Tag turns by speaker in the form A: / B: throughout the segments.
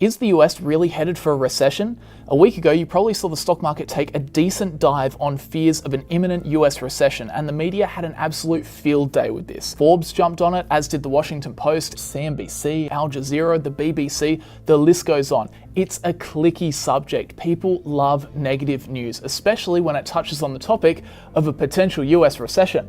A: Is the US really headed for a recession? A week ago, you probably saw the stock market take a decent dive on fears of an imminent US recession, and the media had an absolute field day with this. Forbes jumped on it, as did the Washington Post, CNBC, Al Jazeera, the BBC, the list goes on. It's a clicky subject. People love negative news, especially when it touches on the topic of a potential US recession.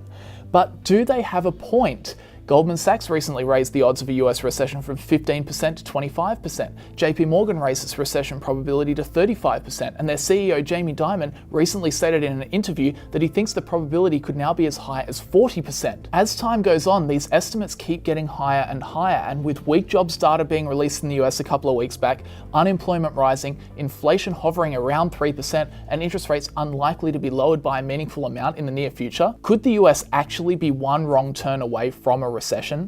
A: But do they have a point? Goldman Sachs recently raised the odds of a US recession from 15% to 25%. JP Morgan raised its recession probability to 35%, and their CEO Jamie Dimon recently stated in an interview that he thinks the probability could now be as high as 40%. As time goes on, these estimates keep getting higher and higher, and with weak jobs data being released in the US a couple of weeks back, unemployment rising, inflation hovering around 3%, and interest rates unlikely to be lowered by a meaningful amount in the near future, could the US actually be one wrong turn away from a recession?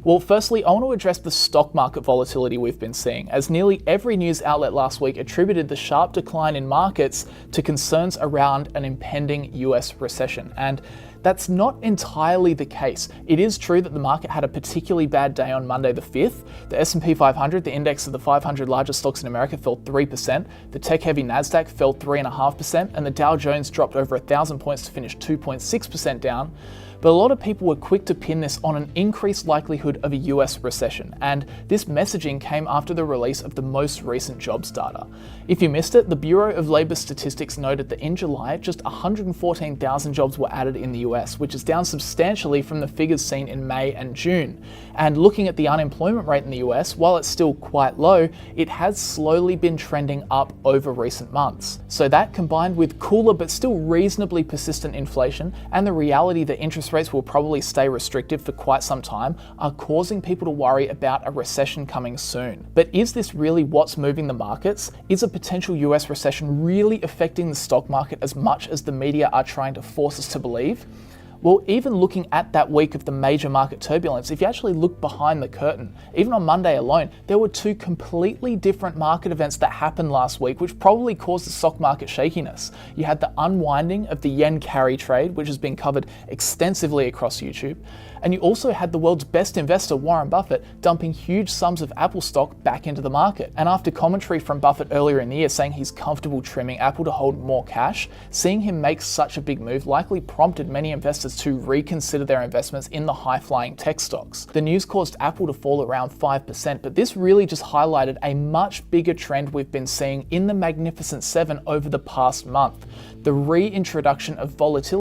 A: Well, firstly, I want to address the stock market volatility we've been seeing, as nearly every news outlet last week attributed the sharp decline in markets to concerns around an impending US recession. And that's not entirely the case. It is true that the market had a particularly bad day on Monday the 5th. The S&P 500, the index of the 500 largest stocks in America, fell 3%. The tech-heavy NASDAQ fell 3.5%, and the Dow Jones dropped over 1,000 points to finish 2.6% down. But a lot of people were quick to pin this on an increased likelihood of a US recession, and this messaging came after the release of the most recent jobs data. If you missed it, the Bureau of Labor Statistics noted that in July, just 114,000 jobs were added in the US, which is down substantially from the figures seen in May and June. And looking at the unemployment rate in the US, while it's still quite low, it has slowly been trending up over recent months. So that, combined with cooler but still reasonably persistent inflation and the reality that interest rates will probably stay restrictive for quite some time, are causing people to worry about a recession coming soon. But is this really what's moving the markets? Is a potential US recession really affecting the stock market as much as the media are trying to force us to believe? Well, even looking at that week of the major market turbulence, if you actually look behind the curtain, even on Monday alone, there were two completely different market events that happened last week, which probably caused the stock market shakiness. You had the unwinding of the yen carry trade, which has been covered extensively across YouTube. And you also had the world's best investor, Warren Buffett, dumping huge sums of Apple stock back into the market. And after commentary from Buffett earlier in the year saying he's comfortable trimming Apple to hold more cash, seeing him make such a big move likely prompted many investors to reconsider their investments in the high-flying tech stocks. The news caused Apple to fall around 5%, but this really just highlighted a much bigger trend we've been seeing in the Magnificent Seven over the past month: the reintroduction of volatility